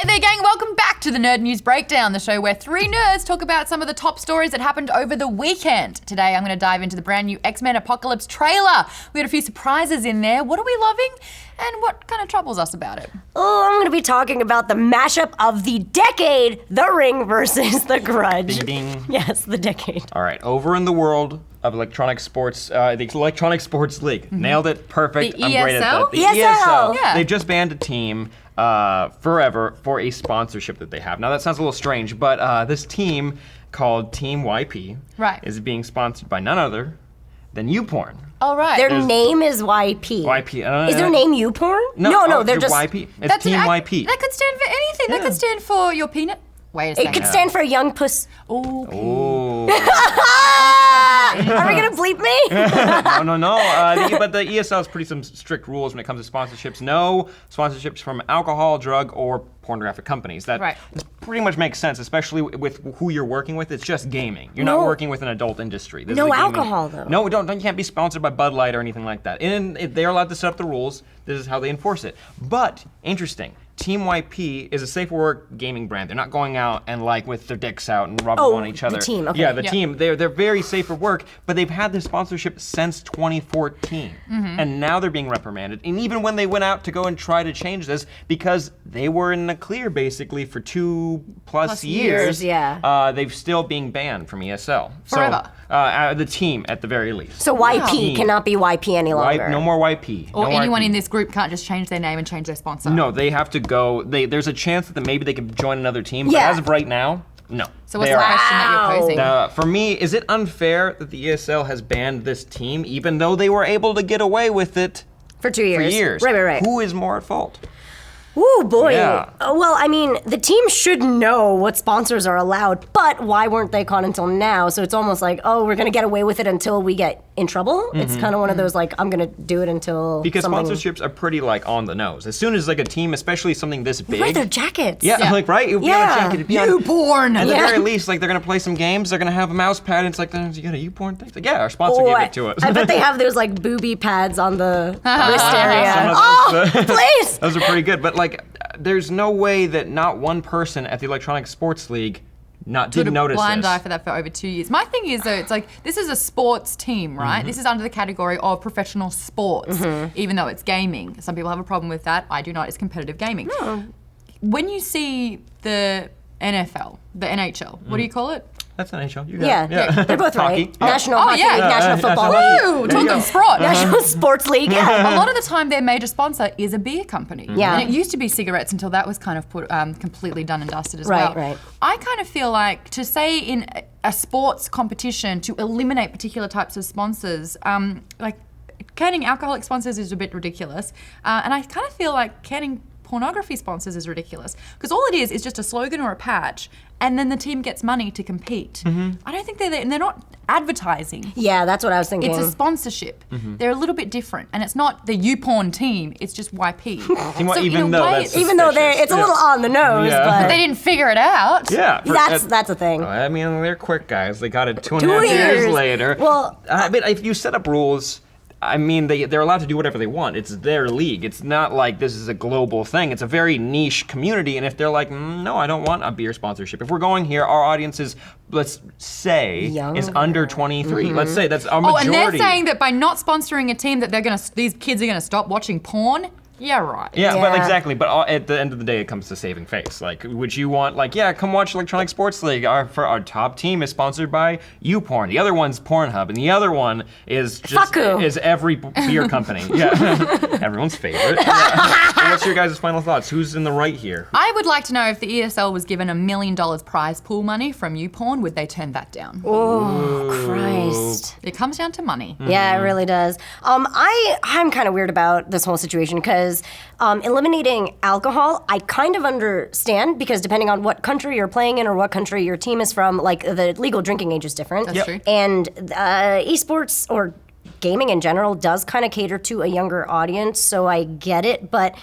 Hey there, gang. Welcome back to the Nerd News Breakdown, the show where three nerds talk about some of the top stories that happened over the weekend. Today, I'm going to dive into the brand new X-Men Apocalypse trailer. We had a few surprises in there. What are we loving? And what kind of troubles us about it? Oh, I'm going to be talking about the mashup of the decade, The Ring versus The Grudge. Ding, ding. Yes, the decade. All right, over in the world of electronic sports, the Electronic Sports League. Nailed it, perfect. The I'm great at that. ESL? The ESL. Yeah. They've just banned a team forever for a sponsorship that they have. Now that sounds a little strange, but this team called Team YP is being sponsored by none other than YouPorn. All right. Their name is YP. YP. Is their name YouPorn? No, they're just... YP. It's Team YP. That could stand for anything. Yeah. That could stand for your peanut. Wait a second. It could stand for Young Puss... Ooh. Oh. Are we gonna bleep me? No. But the ESL has pretty some strict rules when it comes to sponsorships. No sponsorships from alcohol, drug, or pornographic companies. That pretty much makes sense, especially with who you're working with. It's just gaming. You're not working with an adult industry. This is No a gaming- alcohol, though. No, you can't be sponsored by Bud Light or anything like that. And they're allowed to set up the rules. This is how they enforce it. But, interesting. Team YP is a safe for work gaming brand. They're not going out and like with their dicks out and rubbing on each other. the team, okay. Yeah, the team. They're very safe for work, but they've had this sponsorship since 2014. And now they're being reprimanded. And even when they went out to go and try to change this, because they were in the clear basically for 2+ years, they've still being banned from ESL. Forever. So, the team at the very least. So YP cannot be YP any longer. No more YP. Or no anyone YP. in this group can't just change their name and change their sponsor. No, they have to go. There's a chance that maybe they could join another team, but as of right now, no. So what's the question that you're posing? For me, is it unfair that the ESL has banned this team, even though they were able to get away with it For 2 years. Right. Who is more at fault? Ooh, boy. Yeah. Well, I mean, the team should know what sponsors are allowed, but why weren't they caught until now? So it's almost like, oh, we're going to get away with it until we get in trouble. It's kind of one of those, like, I'm going to do it until Because something... sponsorships are pretty, like, on the nose. As soon as, like, a team, especially something this big... Wear their jackets. Yeah, like, right? It would be on a jacket. It'd be on... YouPorn! At the very least, like, they're going to play some games, they're going to have a mouse pad, and it's like, you got a YouPorn thing? It's like, yeah, our sponsor gave it to us. I bet they have those, like, booby pads on the wrist area. Please! Those are pretty good, but, like, there's no way that not one person at the Electronic Sports League didn't notice this. Blind eye for that for over 2 years. My thing is though, it's like this is a sports team, right? This is under the category of professional sports, even though it's gaming. Some people have a problem with that. I do not. It's competitive gaming. No. When you see the NFL, the NHL, what do you call it? That's NHL. You got it. Yeah, they're both Hockey. right. National Oh, Hockey yeah. League, National Football Woo! League. Talking sport. National Sports League. A lot of the time, their major sponsor is a beer company. Yeah. And it used to be cigarettes until that was kind of put completely done and dusted as well. Right. I kind of feel like to say in a sports competition to eliminate particular types of sponsors, like canning alcoholic sponsors is a bit ridiculous. And I kind of feel like canning pornography sponsors is ridiculous because all it is just a slogan or a patch and then the team gets money to compete. I don't think they're there, and they're not advertising. Yeah, that's what I was thinking. It's a sponsorship. They're a little bit different, and it's not the YouPorn team. It's just YP. So even though that's even though it's a little on the nose, but they didn't figure it out. Yeah. that's a thing. I mean, they're quick guys. They got it 2.5 years later. Well, I mean, if you set up rules, I mean, they're allowed to do whatever they want. It's their league. It's not like this is a global thing. It's a very niche community. And if they're like, no, I don't want a beer sponsorship. If we're going here, our audience is, let's say, is under 23. Let's say that's our majority. And they're saying that by not sponsoring a team that these kids are gonna stop watching porn. Yeah, right. Yeah, but exactly. But at the end of the day, it comes to saving face. Like, would you want, like, come watch Electronic Sports League. Our top team is sponsored by YouPorn. The other one's Pornhub, and the other one is just is every beer company. Yeah, everyone's favorite. Yeah. What's your guys' final thoughts? Who's in the right here? I would like to know if the ESL was given $1 million prize pool money from YouPorn, would they turn that down? Oh, Christ. It comes down to money. Yeah, it really does. I'm kind of weird about this whole situation because eliminating alcohol, I kind of understand because depending on what country you're playing in or what country your team is from, like the legal drinking age is different. That's true. And esports or gaming in general does kind of cater to a younger audience, so I get it, but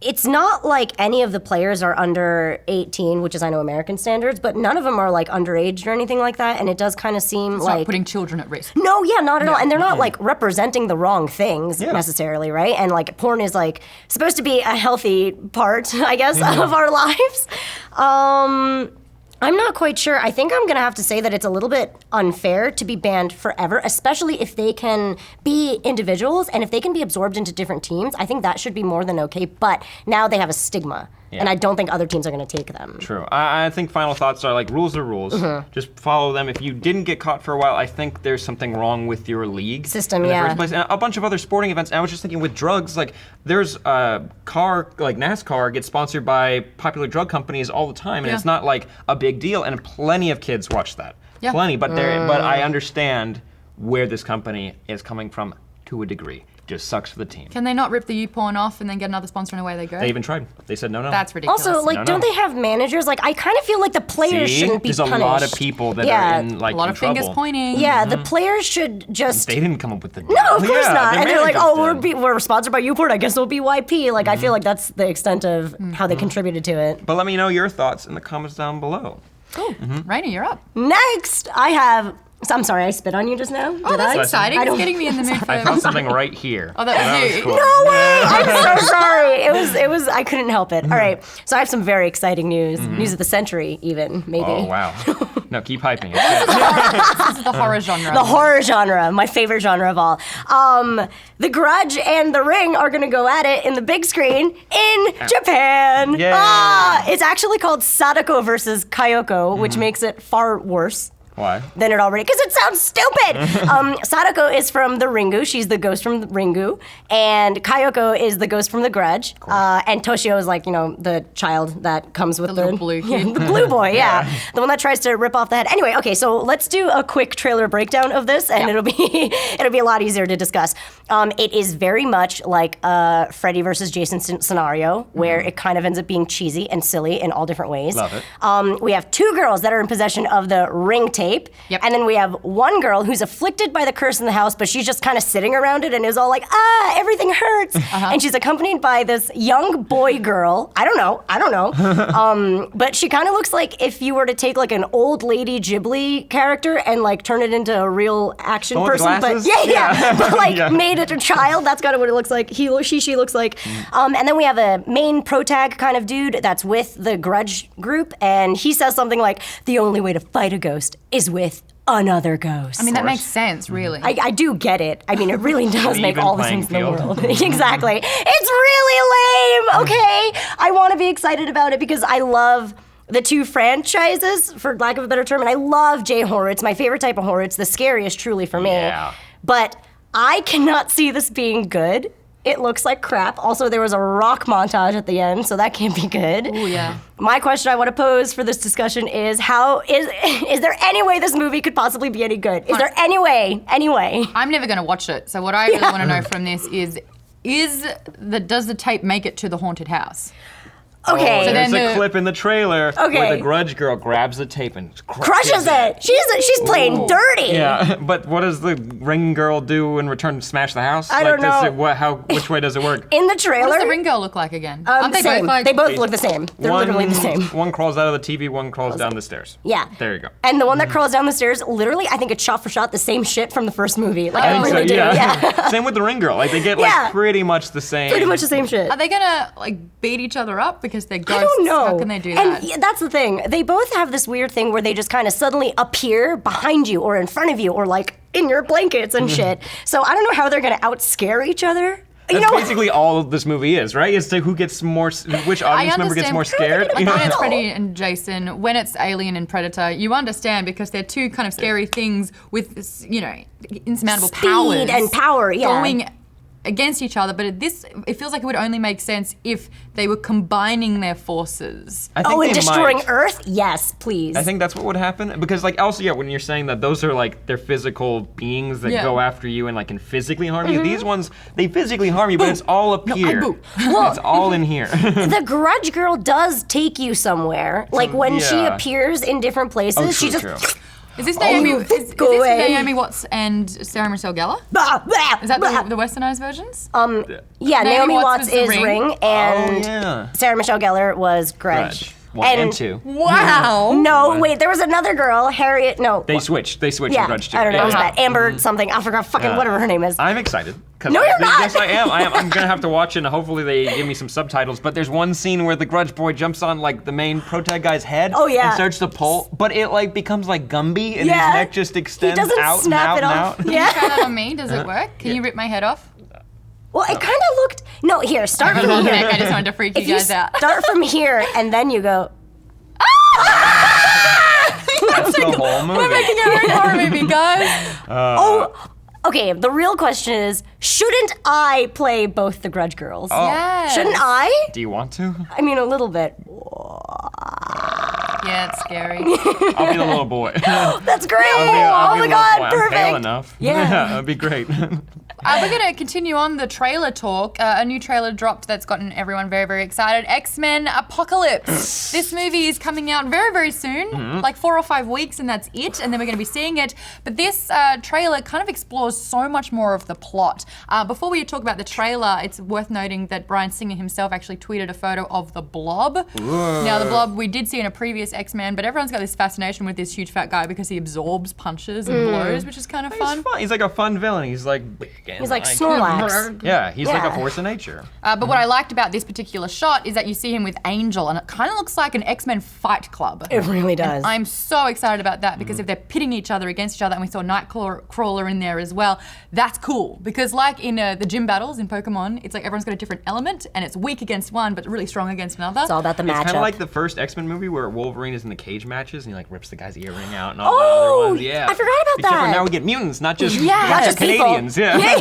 it's not like any of the players are under 18, which is, I know, American standards, but none of them are like underage or anything like that. And it does kind of seem It's like not putting children at risk. no, yeah, not at all. And they're not like representing the wrong things necessarily, right? And like porn is like supposed to be a healthy part, I guess, of our lives. I'm not quite sure. I think I'm going to have to say that it's a little bit unfair to be banned forever, especially if they can be individuals and if they can be absorbed into different teams. I think that should be more than okay. But now they have a stigma, and I don't think other teams are going to take them. True. I think final thoughts are like rules are rules. Just follow them. If you didn't get caught for a while, I think there's something wrong with your league system in the first place. And a bunch of other sporting events. And I was just thinking with drugs, like there's car, like NASCAR gets sponsored by popular drug companies all the time, and it's not like a big deal. And plenty of kids watch that. Yeah. Plenty. But but I understand where this company is coming from to a degree. Just sucks for the team. Can they not rip the YouPorn off and then get another sponsor and away they go? They even tried. They said no. That's ridiculous. Also, like, don't they have managers? Like, I kind of feel like the players shouldn't be There's punished. a lot of people that are in like a lot in of fingers trouble. pointing. Yeah, the players should just. They didn't come up with the No, of course not. the And they're like, managers did. we're sponsored by Uport. I guess it'll be YP. Like, I feel like that's the extent of how they contributed to it. But let me know your thoughts in the comments down below. Cool. Raina, you're up. Next, I have. So I'm sorry, I spit on you just now. Oh, that's I? exciting. I It's don't- getting me in the mood for I felt something right here. Oh, that was you. cool. No way! I'm so sorry. It was. I couldn't help it. All right. So I have some very exciting news. News of the century, even maybe. Oh wow. No, keep hyping it. This is the horror genre. The horror genre, my favorite genre of all. The Grudge and The Ring are going to go at it in the big screen in Japan. Yay. It's actually called Sadako versus Kayoko, which makes it far worse Why? than it already, because it sounds stupid. Sadako is from the Ringu. She's the ghost from the Ringu. And Kayoko is the ghost from the Grudge. And Toshio is like, the child that comes with The little blue kid. Yeah, the blue boy, yeah. The one that tries to rip off the head. Anyway, okay, so let's do a quick trailer breakdown of this, and it'll be a lot easier to discuss. It is very much like a Freddy versus Jason scenario, where it kind of ends up being cheesy and silly in all different ways. Love it. We have two girls that are in possession of the ring tape. Yep. And then we have one girl who's afflicted by the curse in the house, but she's just kind of sitting around it and is all like, everything hurts. And she's accompanied by this young boy girl. I don't know. But she kind of looks like if you were to take like an old lady Ghibli character and like turn it into a real action The one with the person. But glasses? yeah. But like Yeah. made it a child. That's kind of what it looks like. She looks like. And then we have a main protag kind of dude that's with the Grudge group, and he says something like, the only way to fight a ghost is with another ghost. I mean, that course. makes sense, really. I do get it. I mean, it really does make Even all the playing sense in the field. world. Exactly. It's really lame, okay? I want to be excited about it because I love the two franchises, for lack of a better term, and I love J-horror. It's my favorite type of horror. It's the scariest, truly, for me. Yeah. But I cannot see this being good. It looks like crap. Also, there was a rock montage at the end, so that can't be good. Oh, yeah. My question I want to pose for this discussion is is there any way this movie could possibly be any good? Is there any way? I'm never going to watch it. So what I really want to know from this is does the tape make it to the haunted house? Okay. Oh, So there's then a clip in the trailer Okay. where the Grudge girl grabs the tape and crushes it. She's playing dirty. Yeah, but what does the Ring girl do in return? Smash the house? I don't does know. Which way does it work? In the What trailer, does the ring girl look like again? Aren't they same. both like... They both look the same. They're literally the same. One crawls out of the TV, one crawls down the stairs. Yeah. There you go. And the one that crawls down the stairs, literally, I think it's shot for shot the same shit from the first movie. Like, I I think really so, do. yeah. Same with the Ring girl. Like they get like Yeah. pretty much the same. Pretty much the same shit. Are they going to like beat each other up because they're ghosts? I don't know. How can they do that? And yeah, that's the thing. They both have this weird thing where they just kind of suddenly appear behind you or in front of you or like in your blankets and shit. So I don't know how they're going to outscare each other. That's basically all this movie is, right? It's to who gets more, which audience member gets more scared. Like when it's Freddy and Jason, when it's Alien and Predator, you understand because they're two kind of scary things with, insurmountable powers. Speed and power, yeah. Going against each other, but it feels like it would only make sense if they were combining their forces. I think Oh, and they destroying might. Earth? Yes, please. I think that's what would happen because, like, also, yeah, when you're saying that those are like they're physical beings that Yeah. go after you and like can physically harm you. These ones they physically harm you, but it's all up here. boo. It's all in here. The Grudge girl does take you somewhere. Like when she yeah. appears in different places, Oh, she true, just true. Is this Naomi? you Is this go away. Naomi Watts and Sarah Michelle Gellar? Bah, bah, Is that bah. the westernized versions? Yeah, Naomi Watts was the is Ring. Ring, and yeah. Sarah Michelle Gellar was Grudge. 1 and 2. Wow. No, wait, there was another girl, Harriet. No, They switched. They switched yeah, in Grudge 2. I don't know. It was Yeah. bad. Amber something. I forgot. Fucking whatever her name is. I'm excited. 'Cause No, you're not. Yes, I am. I'm gonna have to watch it, and hopefully they give me some subtitles. But there's one scene where the Grudge boy jumps on like the main protag guy's head. Oh, yeah. And starts to pull, but it like becomes like Gumby, and Yeah. his neck just extends He doesn't out snap and it out off. and out. Yeah. Try that on me. Does it work? Can you rip my head off? Well, it kind of looked. No, here, start from Okay, here. I just wanted to freak you If you guys out. start from here and then you go. That's the whole movie. We're making our own horror movie, guys. Oh, okay. The real question is, shouldn't I play both the Grudge girls? Yes. Shouldn't I? Do you want to? I mean, a little bit. Yeah, it's scary. I'll be the little boy. That's great. I'll Oh be my the little God, boy. I'm perfect. pale enough. Yeah. That'd be great. We're going to continue on the trailer talk. A new trailer dropped that's gotten everyone very, very excited. X-Men Apocalypse. This movie is coming out very, very soon, like 4 or 5 weeks, and that's it. And then we're going to be seeing it. But this trailer kind of explores so much more of the plot. Before we talk about the trailer, it's worth noting that Bryan Singer himself actually tweeted a photo of the Blob. Now, the Blob we did see in a previous X-Men, but everyone's got this fascination with this huge fat guy because he absorbs punches and blows, which is kind of fun. He's fun. He's like a fun villain. He's like big and He's like Snorlax. Yeah, he's like Yeah. a force of nature. But what I liked about this particular shot is that you see him with Angel, and it kind of looks like an X-Men fight club. It really does. I'm so excited about that because if they're pitting each other against each other, and we saw Nightcrawler in there as well, that's cool. Because like in the gym battles in Pokemon, it's like everyone's got a different element, and it's weak against one, but really strong against another. It's all about the It's matchup. kind of like the first X-Men movie where Wolverine is in the cage matches and he like rips the guy's earring out and all Oh, the other ones. Yeah, I forgot about Except for that. now we get mutants, not just Not just people. Canadians. Yeah.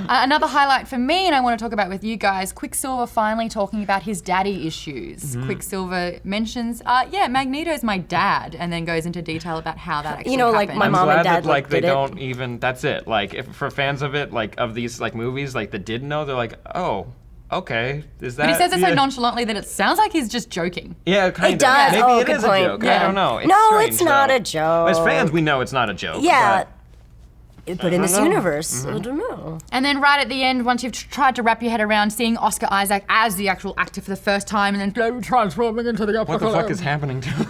Another highlight for me, and I want to talk about with you guys, Quicksilver finally talking about his daddy issues. Quicksilver mentions, Magneto's my dad, and then goes into detail about how that actually like happened. my I'm mom glad and dad that like they did it. don't even. That's it. Like if, for fans of it, like of these like movies, like that didn't know, they're like, oh, okay, is that? But he says it so yeah. nonchalantly that it sounds like he's just joking. Yeah, kind It of. does. Maybe Oh, it good is point. a joke. Yeah. I don't know. It's No, strange, it's not though. a joke. As fans, we know it's not a joke. Yeah. but- But in this know. universe, I don't know. And then right at the end, once you've tried to wrap your head around seeing Oscar Isaac as the actual actor for the first time, and then slowly transforming into the What the fuck is happening to him?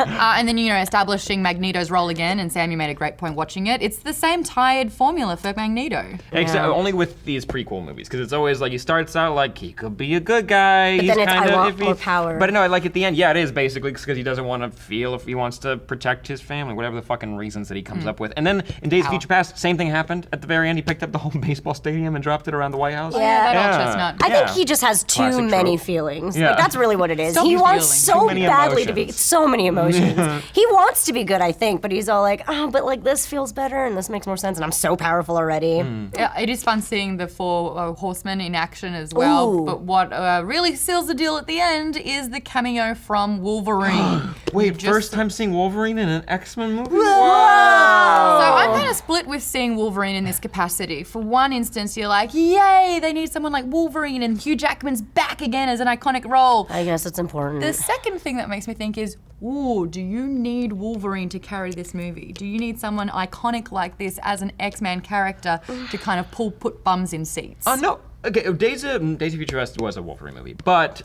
and then establishing Magneto's role again. And Sam, you made a great point watching it. It's the same tired formula for Magneto. Except only with these prequel movies, because it's always like he starts out like he could be a good guy. But he's then it's, kind I of want iffy. more power. But no, like at the end, yeah, it is basically because he doesn't want to feel if he wants to protect his family, whatever the fucking reasons that he comes up with. And then in Days of Future Past, same thing happened at the very end. He picked up the whole baseball stadium and dropped it around the White House. Yeah. That old chestnut. I think he just has too Classic many trope. feelings. Yeah. Like, that's really what it is. So he many wants feelings. so Too many badly to be emotions. so many emotions. He wants to be good, I think, but he's all like, oh, but like this feels better and this makes more sense and I'm so powerful already. Yeah, it is fun seeing the 4 horsemen in action as well. Ooh. But what really seals the deal at the end is the cameo from Wolverine. Wait, first time seeing Wolverine in an X-Men movie? So I'm kind of split with seeing Wolverine in this capacity. For one instance, you're like, yay, they need someone like Wolverine, and Hugh Jackman's back again as an iconic role. I guess it's important. The second thing that makes me think is, ooh, do you need Wolverine to carry this movie? Do you need someone iconic like this as an X-Men character to kind of put bums in seats? No. Okay, Days of Future Past was a Wolverine movie, but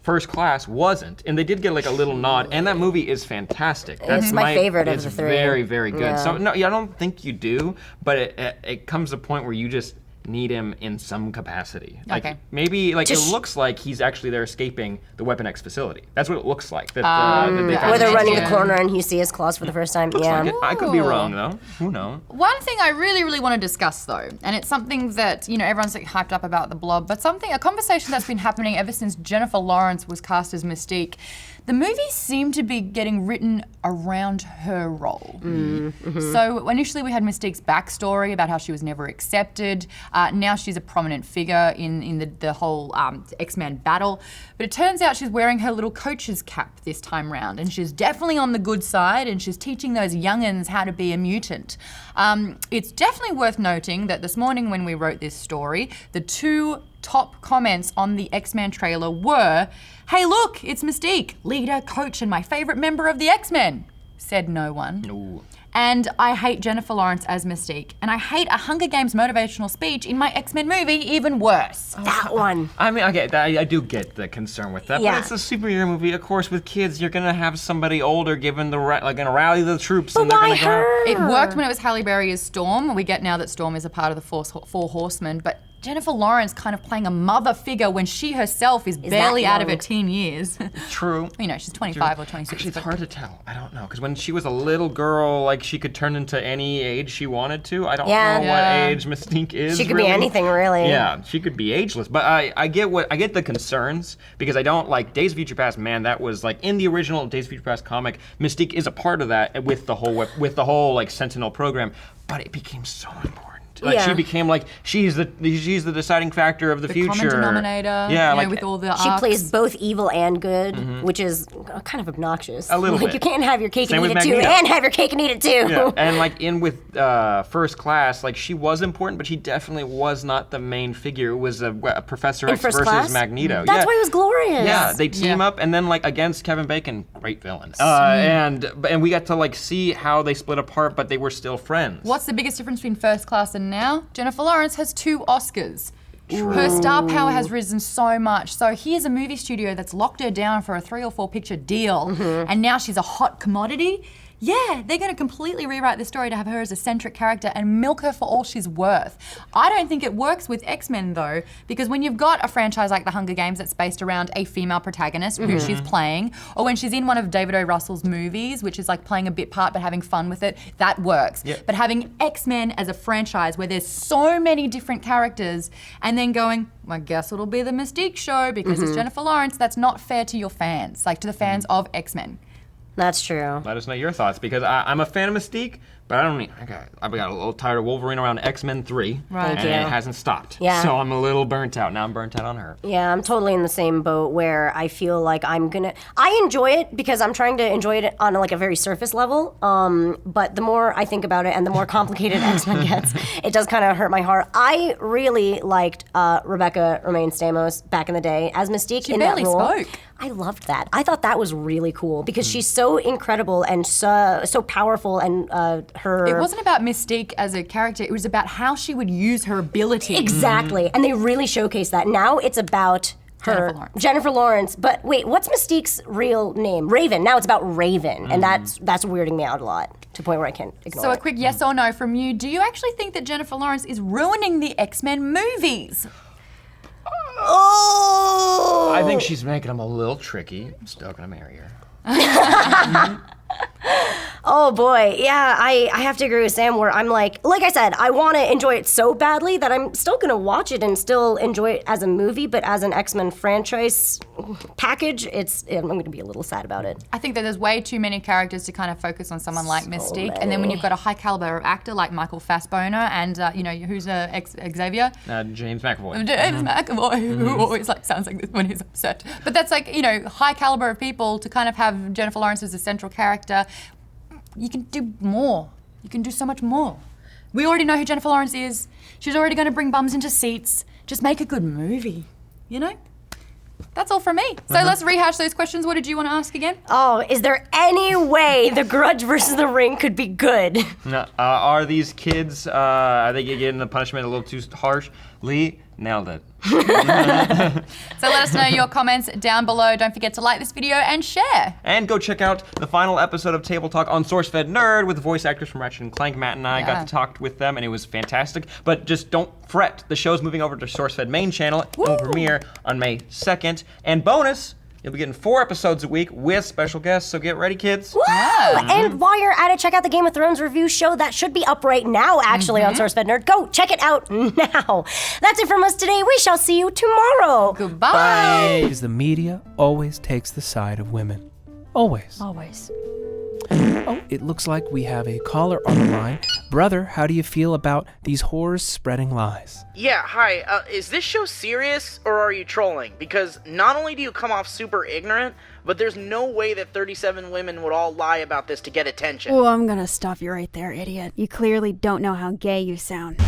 First Class wasn't, and they did get like a little nod, and that movie is fantastic. That's my favorite of it's the three. Very, very good. Yeah. So no, I don't think you do, but it comes to a point where you just need him in some capacity. Like Okay. maybe like Just it looks like he's actually there escaping the Weapon X facility. That's what it looks like. That they found Where they're him. running Yeah. the corner and you see his claws for the first time. Looks Yeah. like it. I could be wrong though. Who knows? One thing I really, really want to discuss though, and it's something that, everyone's like hyped up about the Blob, but a conversation that's been happening ever since Jennifer Lawrence was cast as Mystique. The movies seem to be getting written around her role. So initially we had Mystique's backstory about how she was never accepted. Now she's a prominent figure in the whole X-Men battle. But it turns out she's wearing her little coach's cap this time round, and she's definitely on the good side, and she's teaching those youngins how to be a mutant. It's definitely worth noting that this morning when we wrote this story, the 2 top comments on the X-Men trailer were, hey look, it's Mystique, leader, coach, and my favorite member of the X-Men. said no one. Ooh. And I hate Jennifer Lawrence as Mystique. And I hate a Hunger Games motivational speech in my X-Men movie even worse. That one. I mean, okay, I do get the concern with that, Yeah. but it's a superhero movie. Of course, with kids, you're gonna have somebody older giving gonna rally the troops. But and they're why gonna go out. her? It worked when it was Halle Berry as Storm. We get now that Storm is a part of the Four Horsemen. But Jennifer Lawrence kind of playing a mother figure when she herself is barely out of her young? teen years. True. You know, she's 25 or 26. Actually, it's but- hard to tell. I don't know, because when she was a little girl, like she could turn into any age she wanted to. I don't Yeah. know Yeah. what age Mystique is. She could really. be anything, really. Yeah, she could be ageless. But I get the concerns because I don't like Days of Future Past. Man, that was like in the original Days of Future Past comic. Mystique is a part of that with the whole like Sentinel program, but it became so important. Like Yeah. she became like she's the deciding factor of the future. Common denominator. Yeah, you like know, with all the She arcs. plays both evil and good, which is kind of obnoxious. A little like, bit. You can't have your cake Same and eat with it too, Magneto. and have your cake and eat it too. Yeah, and like with First Class, like she was important, but she definitely was not the main figure. It was a Professor In X First versus Class? Magneto. That's yeah. why it was glorious. Yeah, they team Yeah. up, and then like against Kevin Bacon, great villain. And we got to like see how they split apart, but they were still friends. What's the biggest difference between First Class and now? Jennifer Lawrence has 2 Oscars. Her star power has risen so much. So here's a movie studio that's locked her down for a 3 or 4 picture deal, and now she's a hot commodity. Yeah, they're going to completely rewrite the story to have her as a centric character and milk her for all she's worth. I don't think it works with X-Men though, because when you've got a franchise like The Hunger Games that's based around a female protagonist who she's playing, or when she's in one of David O. Russell's movies, which is like playing a bit part but having fun with it, that works. Yeah. But having X-Men as a franchise where there's so many different characters and then going, I guess it'll be the Mystique show because it's Jennifer Lawrence, that's not fair to your fans, like to the fans of X-Men. That's true. Let us know your thoughts because I'm a fan of Mystique, but I've got a little tired of Wolverine around X-Men 3, Right. and Thank you. it hasn't stopped. Yeah. So I'm a little burnt out. Now I'm burnt out on her. Yeah, I'm totally in the same boat where I feel like I enjoy it because I'm trying to enjoy it on like a very surface level. But the more I think about it and the more complicated X-Men gets, it does kind of hurt my heart. I really liked Rebecca Romaine Stamos back in the day as Mystique She in barely that role. spoke. I loved that. I thought that was really cool because she's so incredible and so powerful and her. It wasn't about Mystique as a character, it was about how she would use her ability. Exactly, and they really showcase that. Now it's about her, Jennifer Lawrence. But wait, what's Mystique's real name? Raven. Now it's about Raven, and that's weirding me out a lot to the point where I can't ignore So a it. quick yes or no from you. Do you actually think that Jennifer Lawrence is ruining the X-Men movies? Oh! I think she's making them a little tricky. I'm still gonna marry her. Oh boy, yeah, I have to agree with Sam where I'm like I said, I want to enjoy it so badly that I'm still going to watch it and still enjoy it as a movie, but as an X-Men franchise package, I'm going to be a little sad about it. I think that there's way too many characters to kind of focus on someone like Mystique, and then when you've got a high caliber actor like Michael Fassbender and who's Xavier? James McAvoy. James McAvoy, who always sounds like this when he's upset. But that's high caliber of people to kind of have Jennifer Lawrence as a central character. You can do more. You can do so much more. We already know who Jennifer Lawrence is. She's already going to bring bums into seats. Just make a good movie, That's all from me. So let's rehash those questions. What did you want to ask again? Oh, is there any way The Grudge versus The Ring could be good? No, are these kids, are they getting the punishment a little too harsh? Lee nailed it. So let us know your comments down below. Don't forget to like this video and share. And go check out the final episode of Table Talk on SourceFedNERD with the voice actors from Ratchet & Clank. Matt and I got to talk with them, and it was fantastic. But just don't fret. The show's moving over to SourceFed main channel. It will premiere on May 2nd. And bonus, you'll be getting 4 episodes a week with special guests, so get ready, kids. Woo! And while you're at it, check out the Game of Thrones review show. That should be up right now, actually, on SourceFedNERD. Go check it out now. That's it from us today. We shall see you tomorrow. Goodbye. Because the media always takes the side of women. Always. Always. Oh, it looks like we have a caller on the line. Brother, how do you feel about these whores spreading lies? Yeah, hi. Is this show serious, or are you trolling? Because not only do you come off super ignorant, but there's no way that 37 women would all lie about this to get attention. Oh, I'm gonna stop you right there, idiot. You clearly don't know how gay you sound.